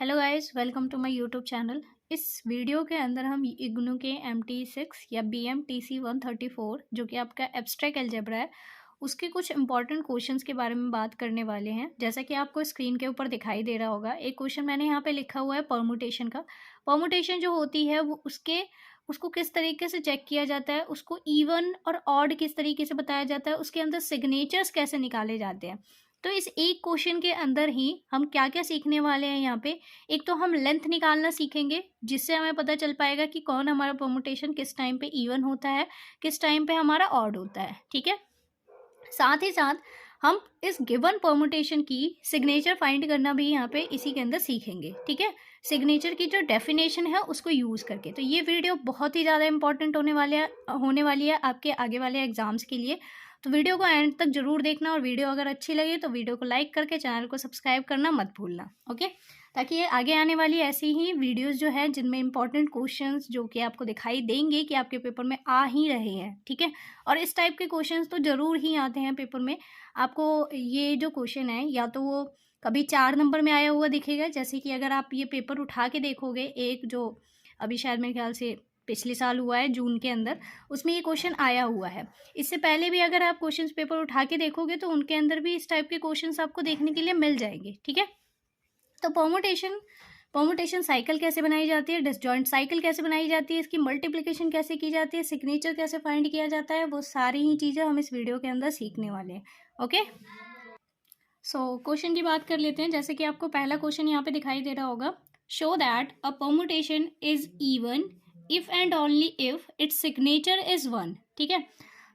Hello guys, welcome to my YouTube channel. इस video के अंदर हम इग्नू के MT6 या BMTC 134 जो कि आपका एब्स्ट्रैक्ट अलजेब्रा है, उसके कुछ इंपॉर्टेंट क्वेश्चंस के बारे में बात करने वाले हैं। जैसा कि आपको स्क्रीन के ऊपर दिखाई दे रहा होगा, एक क्वेश्चन मैंने यहाँ पे लिखा हुआ है परमुटेशन का। परमुटेशन जो होती है वो उसको किस तरीके से चेक किया जाता है, उसको इवन और ऑड किस तरीके से बताया जाता है, उसके अंदर सिग्नेचर्स कैसे निकाले जाते हैं। तो इस एक क्वेश्चन के अंदर ही हम क्या क्या सीखने वाले हैं यहाँ पे। एक तो हम लेंथ निकालना सीखेंगे, जिससे हमें पता चल पाएगा कि कौन हमारा परमुटेशन किस टाइम पे इवन होता है, किस टाइम पे हमारा ऑड होता है। ठीक है, साथ ही साथ हम इस गिवन परमुटेशन की सिग्नेचर फाइंड करना भी यहाँ पे इसी के अंदर सीखेंगे। ठीक है, सिग्नेचर की जो डेफिनेशन है उसको यूज़ करके। तो ये वीडियो बहुत ही ज़्यादा इंपॉर्टेंट होने वाली है आपके आगे वाले एग्जाम्स के लिए। तो वीडियो को एंड तक जरूर देखना, और वीडियो अगर अच्छी लगे तो वीडियो को लाइक करके चैनल को सब्सक्राइब करना मत भूलना। ओके, ताकि ये आगे आने वाली ऐसी ही वीडियोस जो है जिनमें इंपॉर्टेंट क्वेश्चंस जो कि आपको दिखाई देंगे कि आपके पेपर में आ ही रहे हैं। ठीक है, और इस टाइप के क्वेश्चंस तो ज़रूर ही आते हैं पेपर में। आपको ये जो क्वेश्चन है या तो वो कभी 4 नंबर में आया हुआ दिखेगा, जैसे कि अगर आप ये पेपर उठा के देखोगे, एक जो अभी शायद मेरे ख्याल से पिछले साल हुआ है जून के अंदर, उसमें ये क्वेश्चन आया हुआ है। इससे पहले भी अगर आप क्वेश्चन पेपर उठा के देखोगे तो उनके अंदर भी इस टाइप के क्वेश्चंस आपको देखने के लिए मिल जाएंगे। ठीक है, तो परमुटेशन साइकिल कैसे बनाई जाती है, डिसजॉइंट साइकिल कैसे बनाई जाती है, इसकी मल्टीप्लिकेशन कैसे की जाती है, सिग्नेचर कैसे फाइंड किया जाता है, वो सारी ही चीज़ें हम इस वीडियो के अंदर सीखने वाले हैं। ओके, सो क्वेश्चन की बात कर लेते हैं। जैसे कि आपको पहला क्वेश्चन यहाँ पे दिखाई दे रहा होगा, show that a permutation is even if and only if it's signature is one. ठीक है,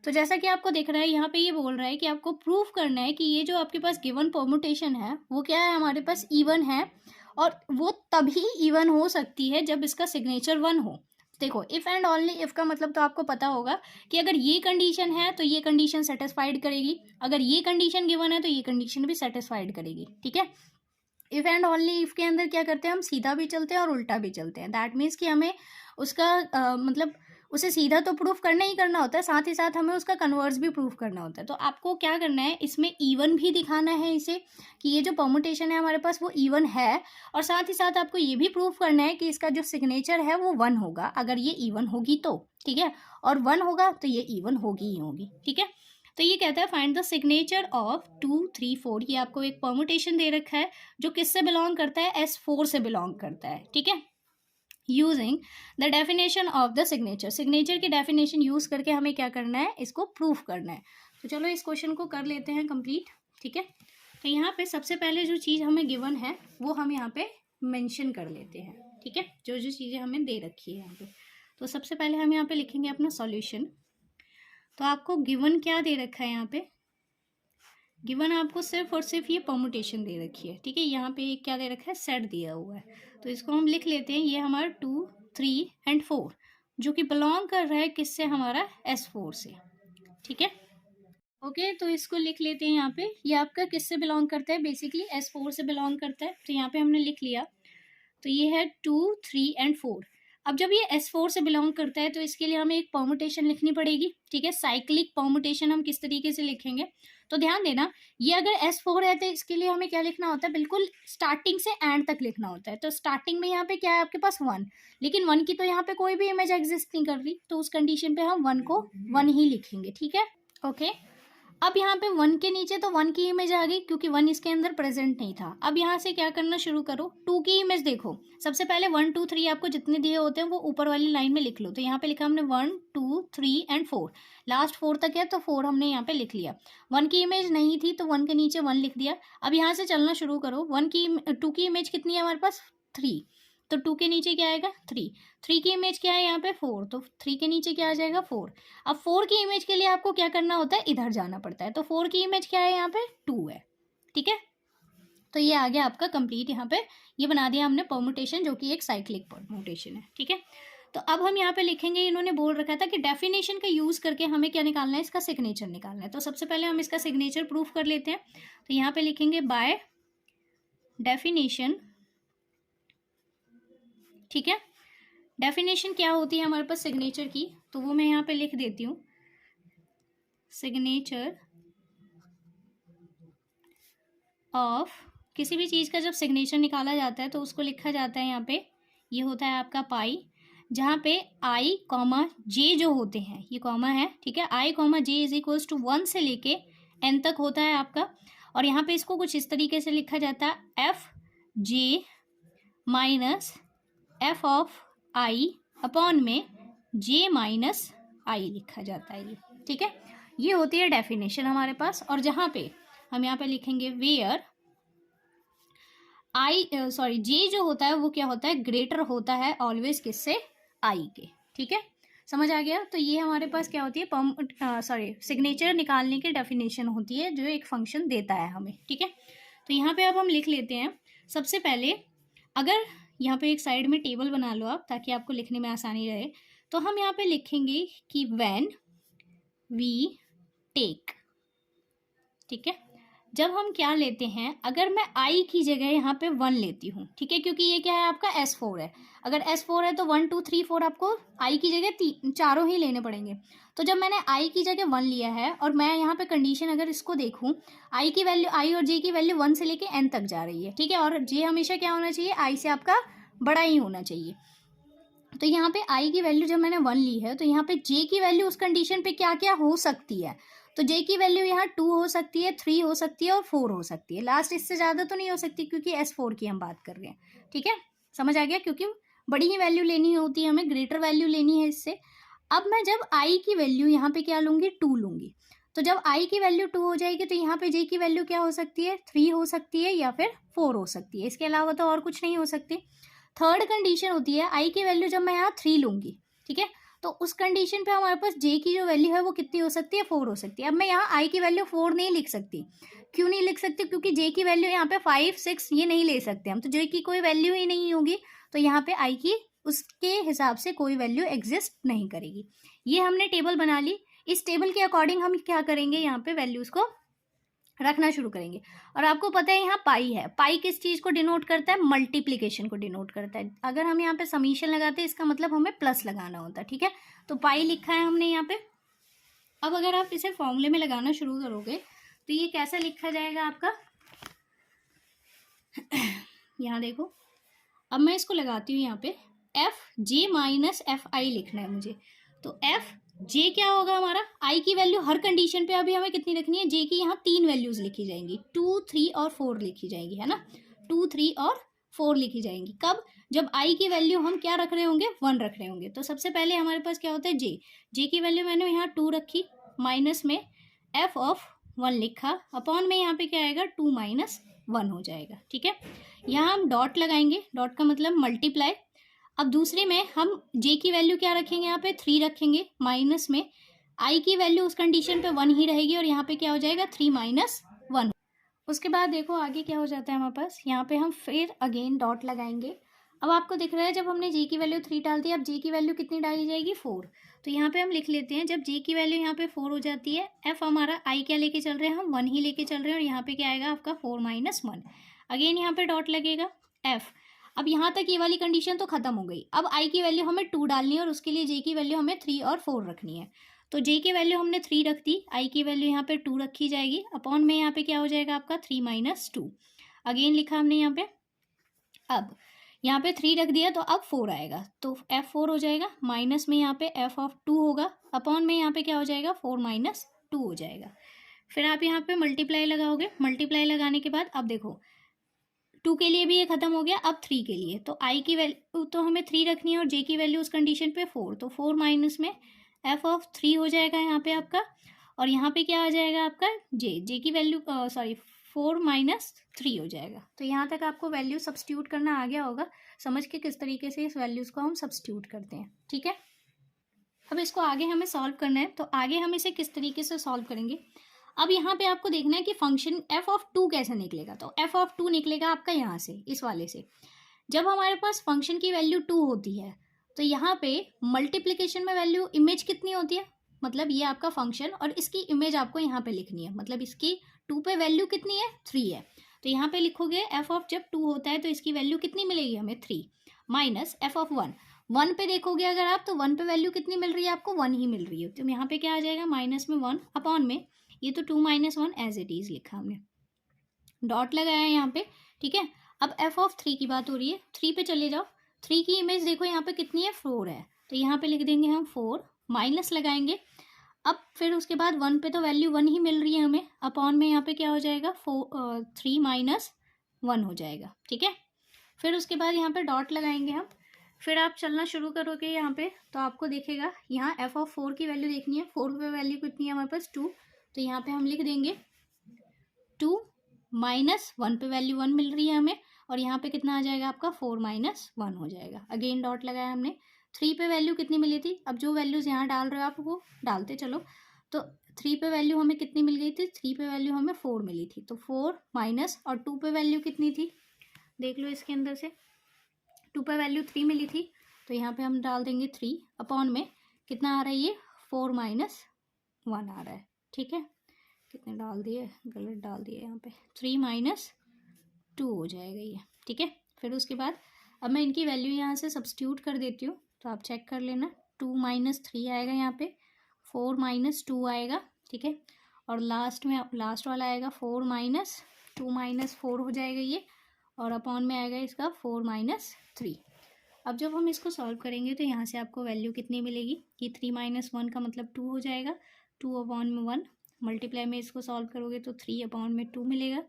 तो जैसा कि आपको दिख रहा है यहाँ पे ये बोल रहा है कि आपको प्रूफ करना है कि ये जो आपके पास गिवन परमुटेशन है वो क्या है, हमारे पास इवन है, और वो तभी इवन हो सकती है जब इसका सिग्नेचर वन हो। देखो, इफ़ एंड ओनली इफ़ का मतलब तो आपको पता होगा कि अगर ये कंडीशन है तो ये कंडीशन सेटिस्फाइड करेगी, अगर ये कंडीशन गिवन है तो ये कंडीशन भी सेटिस्फाइड करेगी। ठीक है, इफ़ एंड ओनली इफ़ के अंदर क्या करते हैं, हम सीधा भी चलते हैं और उल्टा भी चलते हैं। दैट मीन्स कि हमें उसका मतलब उसे सीधा तो प्रूफ करना ही करना होता है, साथ ही साथ हमें उसका कन्वर्स भी प्रूफ करना होता है। तो आपको क्या करना है, इसमें इवन भी दिखाना है इसे, कि ये जो परमुटेशन है हमारे पास वो इवन है, और साथ ही साथ आपको ये भी प्रूफ करना है कि इसका जो सिग्नेचर है वो वन होगा अगर ये इवन होगी तो। ठीक है, और वन होगा तो ये इवन होगी ही होगी। ठीक है, तो ये कहता है फाइंड द सिग्नेचर ऑफ 2, 3, 4। ये आपको एक परमुटेशन दे रखा है जो किससे बिलोंग करता है, S4 से बिलोंग करता है। ठीक है, using the definition of the signature. Signature की डेफिनेशन यूज करके हमें क्या करना है, इसको प्रूफ करना है। तो चलो इस क्वेश्चन को कर लेते हैं कंप्लीट। ठीक है, तो यहाँ पे सबसे पहले जो चीज़ हमें गिवन है वो हम यहाँ पे मेंशन कर लेते हैं। ठीक है, जो जो चीज़ें हमें दे रखी है यहाँ पे, तो सबसे पहले हम यहाँ पे लिखेंगे अपना सॉल्यूशन। तो आपको गिवन क्या दे रखा है, यहाँ पे गिवन आपको सिर्फ और सिर्फ ये परमुटेशन दे रखी है। ठीक है, यहाँ पे क्या दे रखा है, सेट दिया हुआ है। तो इसको हम लिख लेते हैं, ये हमारा 2, 3 एंड 4 जो कि बिलोंग कर रहा है किससे, हमारा S4 से। ठीक है, ओके, तो इसको लिख लेते हैं यहाँ पे, ये आपका किससे बिलोंग करता है, बेसिकली S4 से बिलोंग करता है। तो यहाँ पे हमने लिख लिया, तो ये है 2, 3 एंड 4। अब जब ये S4 से बिलोंग करता है तो इसके लिए हमें एक परमुटेशन लिखनी पड़ेगी। ठीक है, साइक्लिक परमुटेशन हम किस तरीके से लिखेंगे, तो ध्यान देना, ये अगर S4 है तो इसके लिए हमें क्या लिखना होता है, बिल्कुल स्टार्टिंग से एंड तक लिखना होता है। तो स्टार्टिंग में यहाँ पे क्या है आपके पास 1, लेकिन 1 की तो यहाँ पे कोई भी इमेज एग्जिस्ट नहीं कर रही, तो उस कंडीशन पे हम 1 को 1 ही लिखेंगे। ठीक है, ओके, अब यहाँ पे 1 के नीचे तो 1 की इमेज आ गई, क्योंकि 1 इसके अंदर प्रेजेंट नहीं था। अब यहाँ से क्या करना शुरू करो, 2 की इमेज देखो। सबसे पहले 1, 2, 3 आपको जितने दिए होते हैं वो ऊपर वाली लाइन में लिख लो। तो यहाँ पे लिखा हमने 1, 2, 3 एंड 4, लास्ट 4 तक है तो 4 हमने यहाँ पे लिख लिया। 1 की इमेज नहीं थी तो 1 के नीचे 1 लिख दिया। अब यहाँ से चलना शुरू करो, 2 की इमेज कितनी है हमारे पास, 3, तो 2 के नीचे क्या आएगा, 3। 3 की इमेज क्या है यहाँ पे, 4, तो 3 के नीचे क्या आ जाएगा, 4। अब 4 की इमेज के लिए आपको क्या करना होता है, इधर जाना पड़ता है। तो 4 की इमेज क्या है यहाँ पे, 2 है। ठीक है, तो ये आ गया आपका कंप्लीट। यहाँ पे ये बना दिया हमने परमुटेशन, जो कि एक साइक्लिक परमुटेशन है। ठीक है, तो अब हम यहाँ पे लिखेंगे, इन्होंने बोल रखा था कि डेफिनेशन का यूज करके हमें क्या निकालना है, इसका सिग्नेचर निकालना है। तो सबसे पहले हम इसका सिग्नेचर प्रूफ कर लेते हैं। तो यहाँ पे लिखेंगे बाय डेफिनेशन। ठीक है, डेफिनेशन क्या होती है हमारे पास सिग्नेचर की, तो वो मैं यहाँ पे लिख देती हूँ, सिग्नेचर ऑफ किसी भी चीज़ का जब सिग्नेचर निकाला जाता है तो उसको लिखा जाता है यहाँ पे, ये होता है आपका पाई, जहाँ पे आई कॉमा जे जो होते हैं, ये कॉमा है, ठीक है, I comma J is equals to 1 से लेके n तक होता है आपका। और यहाँ पे इसको कुछ इस तरीके से लिखा जाता है, F J minus F of I upon में जे माइनस आई लिखा जाता है ये, ठीक है। ये होती है डेफिनेशन हमारे पास। और जहाँ पे हम यहाँ पे लिखेंगे वेयर जे जो होता है वो क्या होता है, ग्रेटर होता है ऑलवेज किससे, आई के, ठीक है, समझ आ गया। तो ये हमारे पास क्या होती है, सिग्नेचर निकालने की डेफिनेशन होती है जो एक फंक्शन देता है हमें, ठीक है। तो यहाँ पे अब हम लिख लेते हैं। सबसे पहले अगर यहाँ पे एक साइड में टेबल बना लो आप, ताकि आपको लिखने में आसानी रहे, तो हम यहाँ पे लिखेंगे कि व्हेन वी टेक, ठीक है, जब हम क्या लेते हैं, अगर मैं आई की जगह यहाँ पे 1 लेती हूँ, ठीक है, क्योंकि ये क्या है आपका S4 है। अगर S4 है तो 1 2 3 4 आपको आई की जगह चारों ही लेने पड़ेंगे। तो जब मैंने आई की जगह 1 लिया है और मैं यहाँ पे कंडीशन अगर इसको देखूँ, आई की वैल्यू, आई और जे की वैल्यू 1 से लेके n तक जा रही है, ठीक है, और जे हमेशा क्या होना चाहिए, आई से आपका बड़ा ही होना चाहिए। तो यहाँ पे आई की वैल्यू जब मैंने 1 ली है, तो यहाँ पे जे की वैल्यू उस कंडीशन पे क्या क्या हो सकती है, तो जे की वैल्यू यहाँ 2 हो सकती है, 3 हो सकती है और 4 हो सकती है। लास्ट इससे ज़्यादा तो नहीं हो सकती, क्योंकि S4 की हम बात कर रहे हैं, ठीक है, समझ आ गया, क्योंकि बड़ी ही वैल्यू लेनी होती है हमें, ग्रेटर वैल्यू लेनी है इससे। अब मैं जब आई की वैल्यू यहाँ पे क्या लूँगी, 2 लूँगी। तो जब आई की वैल्यू 2 हो जाएगी तो यहाँ पे जे की वैल्यू क्या हो सकती है, 3 हो सकती है या फिर 4 हो सकती है, इसके अलावा तो और कुछ नहीं हो सकती। थर्ड कंडीशन होती है आई की वैल्यू जब मैं यहाँ 3 लूँगी, ठीक है, तो उस कंडीशन पे हमारे पास जे की जो वैल्यू है वो कितनी हो सकती है, 4 हो सकती है। अब मैं यहाँ आई की वैल्यू 4 नहीं लिख सकती, क्यों नहीं लिख सकती, क्योंकि जे की वैल्यू यहाँ पे 5 6 ये नहीं ले सकते हम, तो जे की कोई वैल्यू ही नहीं होगी, तो यहाँ पे आई की उसके हिसाब से कोई वैल्यू एग्जिस्ट नहीं करेगी। ये हमने टेबल बना ली। इस टेबल के अकॉर्डिंग हम क्या करेंगे, यहाँ पे वैल्यूज़ को रखना शुरू करेंगे। और आपको पता है यहाँ पाई है, पाई किस चीज़ को डिनोट करता है, मल्टीप्लिकेशन को डिनोट करता है। अगर हम यहाँ पे समीशन लगाते हैं इसका मतलब हमें प्लस लगाना होता है, ठीक है, तो पाई लिखा है हमने यहाँ पे। अब अगर आप इसे फॉर्मूले में लगाना शुरू करोगे तो ये कैसा लिखा जाएगा आपका, यहाँ देखो, अब मैं इसको लगाती हूँ यहाँ पे, F J minus F I लिखना है मुझे। तो एफ जे क्या होगा हमारा, आई की वैल्यू हर कंडीशन पे अभी हमें कितनी रखनी है, जे की यहाँ 3 वैल्यूज लिखी जाएंगी, 2 3 और 4 लिखी जाएंगी, है ना, 2 3 और 4 लिखी जाएंगी। कब, जब आई की वैल्यू हम क्या रख रहे होंगे, 1 रख रहे होंगे। तो सबसे पहले हमारे पास क्या होता है, जे की वैल्यू मैंने यहाँ 2 रखी, माइनस में एफ ऑफ 1 लिखा, अपॉन में यहाँ पे क्या आएगा, 2 माइनस 1 हो जाएगा, ठीक है। यहाँ हम डॉट लगाएंगे, डॉट का मतलब मल्टीप्लाई। अब दूसरे में हम जे की वैल्यू क्या रखेंगे, यहाँ पे 3 रखेंगे, माइनस में आई की वैल्यू उस कंडीशन पे 1 ही रहेगी, और यहाँ पे क्या हो जाएगा, 3 माइनस 1। उसके बाद देखो आगे क्या हो जाता है हमारे पास, यहाँ पे हम फिर अगेन डॉट लगाएंगे। अब आपको दिख रहा है जब हमने जे की वैल्यू 3 डाल दी, अब जे की वैल्यू कितनी डाली जाएगी, 4। तो यहाँ पे हम लिख लेते हैं, जब जे की वैल्यू यहाँ पे 4 हो जाती है, एफ हमारा आई क्या लेके चल रहे हैं, हम 1 ही लेके चल रहे हैं, और यहाँ पे क्या आएगा आपका 4 माइनस 1। अगेन यहाँ पे डॉट लगेगा, एफ। अब यहाँ तक ये वाली कंडीशन तो खत्म हो गई। अब आई की वैल्यू हमें 2 डालनी है, और उसके लिए जे की वैल्यू हमें 3 और 4 रखनी है। तो जे की वैल्यू हमने 3 रख दी, आई की वैल्यू यहाँ पे 2 रखी जाएगी, अपॉन में यहाँ पे क्या हो जाएगा आपका 3 माइनस 2। अगेन लिखा हमने यहाँ पे, अब यहाँ पे 3 रख दिया तो अब 4 आएगा, तो एफ 4 हो जाएगा, माइनस में यहाँ पे एफ ऑफ 2 होगा, अपॉन में यहाँ पे क्या हो जाएगा 4 माइनस 2 हो जाएगा। फिर आप यहाँ पे मल्टीप्लाई लगाओगे, मल्टीप्लाई लगाने के बाद अब देखो 2 के लिए भी ये खत्म हो गया, अब 3 के लिए, तो आई की वैल्यू तो हमें 3 रखनी है, और जे की वैल्यू उस कंडीशन पे 4, तो 4 माइनस में एफ ऑफ 3 हो जाएगा यहाँ पे आपका, और यहाँ पे क्या आ जाएगा आपका जे की वैल्यू 4 माइनस 3 हो जाएगा। तो यहाँ तक आपको वैल्यू सब्स्टिट्यूट करना आ गया होगा, समझ के किस तरीके से इस वैल्यूज़ को हम सब्स्टिट्यूट करते हैं, ठीक है। अब इसको आगे हमें सॉल्व करना है, तो आगे हम इसे किस तरीके से सॉल्व करेंगे। अब यहाँ पे आपको देखना है कि फंक्शन एफ ऑफ 2 कैसे निकलेगा। तो एफ ऑफ 2 निकलेगा आपका यहाँ से, इस वाले से। जब हमारे पास फंक्शन की वैल्यू 2 होती है, तो यहाँ पे मल्टीप्लिकेशन में वैल्यू इमेज कितनी होती है, मतलब ये आपका फंक्शन और इसकी इमेज आपको यहाँ पे लिखनी है, मतलब इसकी 2 पे वैल्यू कितनी है, 3 है। तो यहाँ पे लिखोगे एफ ऑफ जब 2 होता है तो इसकी वैल्यू कितनी मिलेगी हमें, 3 माइनस एफ ऑफ 1 पे देखोगे अगर आप, तो 1 पे वैल्यू कितनी मिल रही है आपको, 1 ही मिल रही है। तो यहाँ पे क्या आ जाएगा, माइनस में 1 अपॉन में ये तो 2 माइनस 1 एज इट इज़ लिखा हमने, डॉट लगाया है यहाँ पे, ठीक है। अब एफ ऑफ 3 की बात हो रही है, 3 पे चले जाओ। 3 की इमेज देखो यहाँ पे कितनी है, 4 है, तो यहाँ पे लिख देंगे हम 4, माइनस लगाएंगे। अब फिर उसके बाद 1 पे तो वैल्यू 1 ही मिल रही है हमें, अपॉन में यहाँ पे क्या हो जाएगा, 3 माइनस 1 हो जाएगा। ठीक है, फिर उसके बाद यहाँ पे डॉट लगाएंगे हम। फिर आप चलना शुरू करोगे यहाँ पे, तो आपको दिखेगा यहाँ एफ ऑफ 4 की वैल्यू देखनी है। 4 पे वैल्यू कितनी है हमारे पास, 2, तो यहाँ पे हम लिख देंगे 2 माइनस 1 पे वैल्यू 1 मिल रही है हमें, और यहाँ पे कितना आ जाएगा आपका, 4 माइनस 1 हो जाएगा। अगेन डॉट लगाया हमने। 3 पे वैल्यू कितनी मिली थी, अब जो वैल्यूज़ यहाँ डाल रहे हो आप वो डालते चलो। तो 3 पे वैल्यू हमें कितनी मिल गई थी, 3 पे वैल्यू हमें 4 मिली थी, तो 4 माइनस, और 2 पे वैल्यू कितनी थी, देख लो इसके अंदर से, 2 पे वैल्यू 3 मिली थी, तो यहाँ पे हम डाल देंगे 3, अपॉन में कितना आ रहा है ये, 4 माइनस 1 आ रहा है। ठीक है, कितने डाल दिए, गलत डाल दिए यहाँ पे, 3 माइनस 2 हो जाएगा ये। ठीक है, फिर उसके बाद अब मैं इनकी वैल्यू यहाँ से सब्स्टिट्यूट कर देती हूँ, तो आप चेक कर लेना। 2 माइनस 3 आएगा यहाँ पे, 4 माइनस 2 आएगा। ठीक है, और लास्ट में लास्ट वाला आएगा 4 माइनस 2 माइनस 4 हो जाएगा ये, और अपॉन में आएगा इसका 4 माइनस 3। अब जब हम इसको सॉल्व करेंगे तो यहाँ से आपको वैल्यू कितनी मिलेगी, कि 3 माइनस 1 का मतलब 2 हो जाएगा, 2 अपॉन में 1, मल्टीप्लाई में इसको सॉल्व करोगे तो 3 अपॉन में 2 मिलेगा,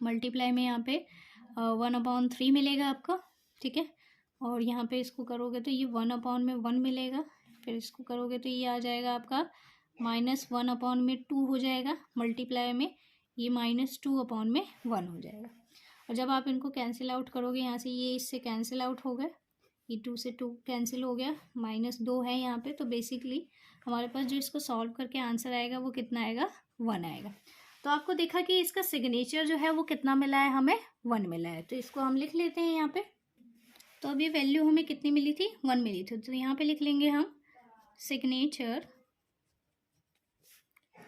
मल्टीप्लाई में यहाँ पे 1/3 मिलेगा आपका। ठीक है, और यहाँ पे इसको करोगे तो ये 1/1 मिलेगा, फिर इसको करोगे तो ये आ जाएगा आपका -1/2 हो जाएगा, मल्टीप्लाई में ये -2/1 हो जाएगा। और जब आप इनको कैंसिल आउट करोगे यहाँ से, ये इससे कैंसिल आउट हो गए, ये 2 से 2 कैंसिल हो गया, -2 है यहाँ पे, तो बेसिकली हमारे पास जो इसको सॉल्व करके आंसर आएगा वो कितना आएगा, 1 आएगा। तो आपको देखा कि इसका सिग्नेचर जो है वो कितना मिला है, हमें 1 मिला है, तो इसको हम लिख लेते हैं यहाँ पे। तो अब ये वैल्यू हमें कितनी मिली थी, 1 मिली थी, तो यहाँ पे लिख लेंगे हम signature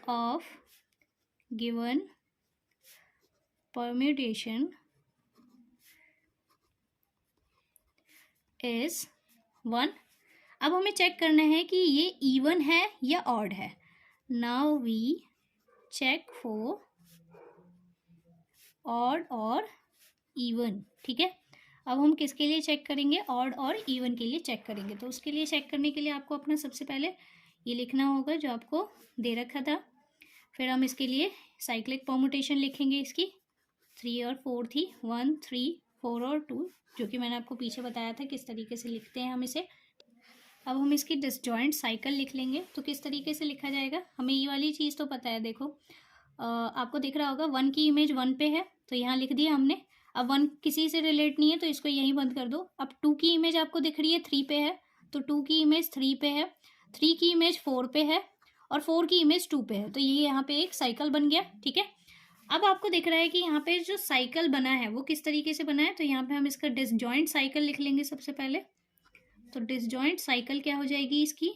of given permutation is 1। अब हमें चेक करना है कि ये इवन है या ऑड है। Now we check for odd और इवन। ठीक है, अब हम किसके लिए चेक करेंगे, ऑड और इवन के लिए चेक करेंगे। तो उसके लिए चेक करने के लिए आपको अपना सबसे पहले ये लिखना होगा जो आपको दे रखा था। फिर हम इसके लिए साइक्लिक परम्यूटेशन लिखेंगे, इसकी 3 और 4 थी, 1 3 4 और 2, जो कि मैंने आपको पीछे बताया था किस तरीके से लिखते हैं हम इसे। अब हम इसकी डिसजॉइंट साइकिल लिख लेंगे, तो किस तरीके से लिखा जाएगा, हमें ये वाली चीज़ तो पता है। देखो आपको दिख रहा होगा 1 की इमेज 1 पे है, तो यहाँ लिख दिया हमने। अब 1 किसी से रिलेट नहीं है, तो इसको यहीं बंद कर दो। अब 2 की इमेज आपको दिख रही है 3 पे है, तो 2 की इमेज 3 पे है, 3 की इमेज 4 पे है, और 4 की इमेज 2 पे है, तो ये यहाँ पे एक साइकिल बन गया। ठीक है, अब आपको दिख रहा है कि यहाँ पे जो साइकिल बना है वो किस तरीके से बना है, तो यहाँ पे हम इसका डिसजॉइंट साइकिल लिख लेंगे सबसे पहले। तो डिसजॉइंट साइकिल क्या हो जाएगी इसकी,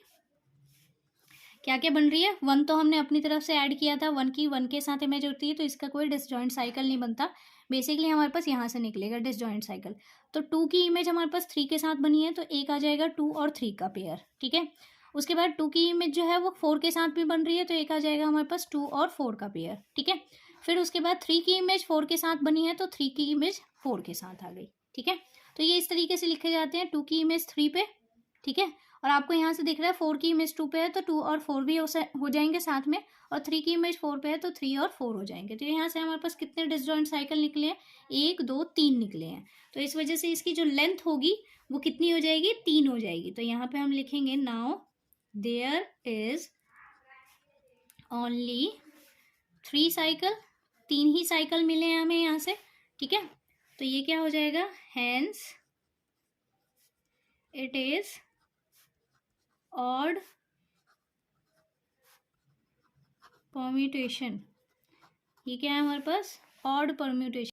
क्या क्या बन रही है, 1 तो हमने अपनी तरफ से ऐड किया था, 1 की 1 के साथ इमेज होती है, तो इसका कोई डिसजॉइंट साइकिल नहीं बनता। बेसिकली हमारे पास यहाँ से निकलेगा डिसजॉइंट साइकिल। तो 2 की इमेज हमारे पास 3 के साथ बनी है, तो एक आ जाएगा 2 और 3 का पेयर। ठीक है, उसके बाद 2 की इमेज जो है वो 4 के साथ भी बन रही है, तो एक आ जाएगा हमारे पास 2 और 4 का पेयर। ठीक है, फिर उसके बाद 3 की इमेज 4 के साथ बनी है, तो 3 की इमेज 4 के साथ आ गई। ठीक है, तो ये इस तरीके से लिखे जाते हैं, 2 की इमेज 3 पे। ठीक है, और आपको यहाँ से दिख रहा है 4 की इमेज 2 पे है, तो 2 और 4 भी हो जाएंगे साथ में, और 3 की इमेज 4 पे है, तो 3 और 4 हो जाएंगे। तो यहाँ से हमारे पास कितने डिसजॉइंट साइकिल निकले हैं, 1 2 3 निकले हैं। तो इस वजह से इसकी जो लेंथ होगी वो कितनी हो जाएगी, 3 हो जाएगी। तो यहाँ पे हम लिखेंगे now there is only 3 cycle, 3 ही साइकिल मिले हैं हमें यहाँ से। ठीक है, तो ये क्या हो जाएगा, hence it is odd permutation. ये क्या है हमारे पास, ऑड परम्यूटेशन।